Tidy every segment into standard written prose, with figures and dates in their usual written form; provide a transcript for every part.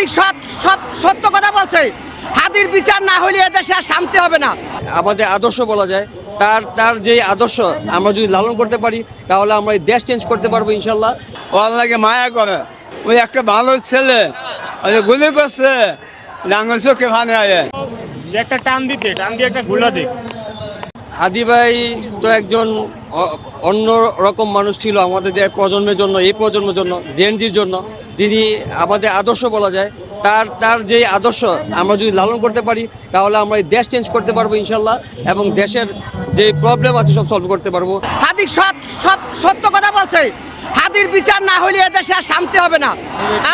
হাদি সত্য কথা বলছে। হাদির বিচার না হলে এদেশে আর শান্তি হবে না। আমাদের আদর্শ বলা যায়, তার যে আদর্শ আমরা যদি লালন করতে পারি তাহলে আমরা এই দেশ চেঞ্জ করতে পারবো ইনশাল্লাহ। ও আল্লাহকে মায়া করে, ওই একটা ভালো ছেলে ওই যে গুলি করছে ডাঙ্গল চোখে ভানে আয় একটা টান দিয়ে একটা গুলা দে। হাদি ভাই তো একজন অন্য রকম মানুষ ছিল আমাদের প্রজন্মের জন্য, এই প্রজন্মের জন্য, জেনজির জন্য, যিনি আমাদের আদর্শ বলা যায়। তার যে আদর্শ আমরা যদি লালন করতে পারি তাহলে আমরা এই দেশ চেঞ্জ করতে পারবো ইনশাল্লাহ, এবং দেশের যে প্রবলেম আছে সব সলভ করতে পারবো। হাদি সত্য কথা বলছে। হাদির বিচার না হলে এদেশে আর শান্তি হবে না।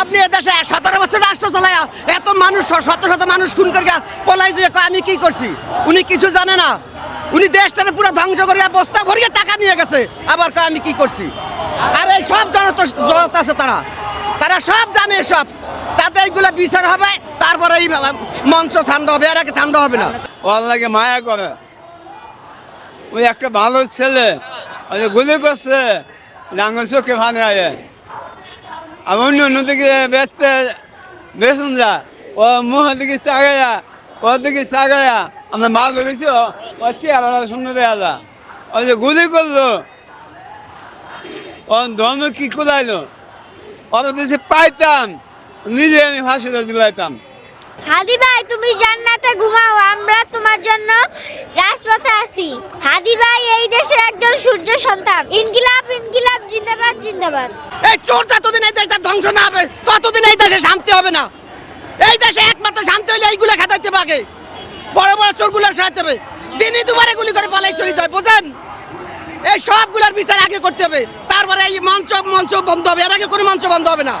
আপনি এদেশে 17 বছর রাষ্ট্র চালায় এত মানুষ, শত শত মানুষ খুন করে পলাই যে আমি কি করছি, উনি কিছু জানে না। উনি দেশটাকে পুরো ধ্বংস করিয়া বস্তা ভরিয়ে টাকা নিয়ে গেছে, আবার আমি কি করছি। আর এই সব জনতা আছে, তারা সব জানে সব। তাদের এইগুলো বিচার হবে, তারপরে এই মঞ্চ ঠান্ডা হবে, আর আগে ঠান্ডা হবে না। ও আল্লাহকে মায়া করে, ওই একটা ভালো ছেলে ওই যে গুলি করছে ডাঙ্গল চোখে ভানে আয় আর অন্য দিকে বেসন যা ও মুখ দিকে চাগায়া, ওর দিকে চাগায়া আমরা মাল ধরেছি, ও চেয়ার সুন্দর দেয়া যা। ওই যে গুলি করলো ও ধর্ম কি কোথাইলো, ওরা দেশে পাইতাম নিজে আমি ফাঁসিতে ঝুলাইতাম। হাদি ভাই তুমি জান্নাতে ঘুমাও, আমরা তোমার জন্য রাজপথে আছি। হাদি ভাই এই দেশের একজন সূর্য সন্তান। ইনকিলাব ইনকিলাব জিন্দাবাদ জিন্দাবাদ। এই চোর যতদিন এই দেশটা ধ্বংস না হবে ততদিন এই দেশে শান্তি হবে না। এই দেশে একমাত্র শান্তি হলে এইগুলা খাটাইতে পারে, বড় বড় চোরগুলো সরাইতে হবে। দিনই দুবারে গুলি করে পালাই চলে যায়, বোঝেন? এই সবগুলোর বিচার আগে করতে হবে, তারপরে এই মঞ্চ বন্ধ হবে, এর আগে কোনো মঞ্চ বন্ধ হবে না।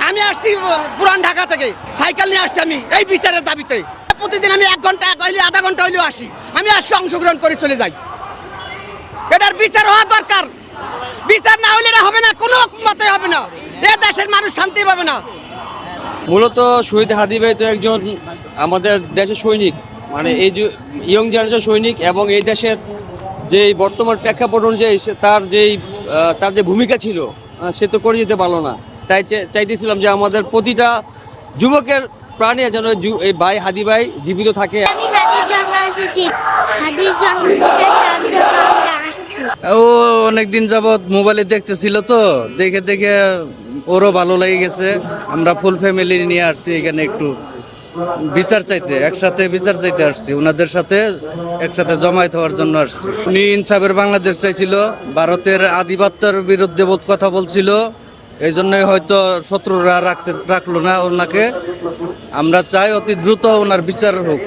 আমি আসছি পুরান ঢাকা থেকে, সাইকেল নিয়ে আসছি আমি এই বিচারের দাবিতে। প্রতিদিন আমি 1 ঘন্টা হইলে আধা ঘন্টা হইলেও আসি, আমি আজকে অংশগ্রহণ করে চলে যাই। এটার বিচার হওয়া দরকার। বিচার না হলে এটা হবে না, কোনো মতে হবে না। এ দেশের মানুষ শান্তি পাবে না। মূলত শহীদ হাদি ভাই তো একজন আমাদের দেশের সৈনিক, মানে এই যে ইয়ং জেনারেশন সৈনিক, এবং এই দেশের যে বর্তমান প্রেক্ষাপট অনুযায়ী তার যে ভূমিকা ছিল সে তো করে যেতে পারলো না। তাই চাইতেছিলাম যে আমাদের প্রতিটা যুবকের প্রাণে যেন এই ভাই হাদি ভাই জীবিত থাকে। আমি হাদির জন্য এসেছি, হাদির জন্য আসছি। ও অনেকদিন যাবৎ মোবাইলে দেখতেছিল, তো দেখে দেখে ওরও ভালো লেগে গেছে। আমরা ফুল ফ্যামিলি নিয়ে আসছি এখানে একটু বিচার চাইতে, একসাথে বিচার চাইতে আসছি। ওনাদের সাথে একসাথে জমায়েত হওয়ার জন্য আসছি। উনি ইনসাফের বাংলাদেশ চাইছিল, ভারতের আধিপত্যের বিরুদ্ধে কথা বলছিল, এই জন্যই হয়তো শত্রুরা রাখলো না ওনাকে। আমরা চাই অতি দ্রুত ওনার বিচার হোক।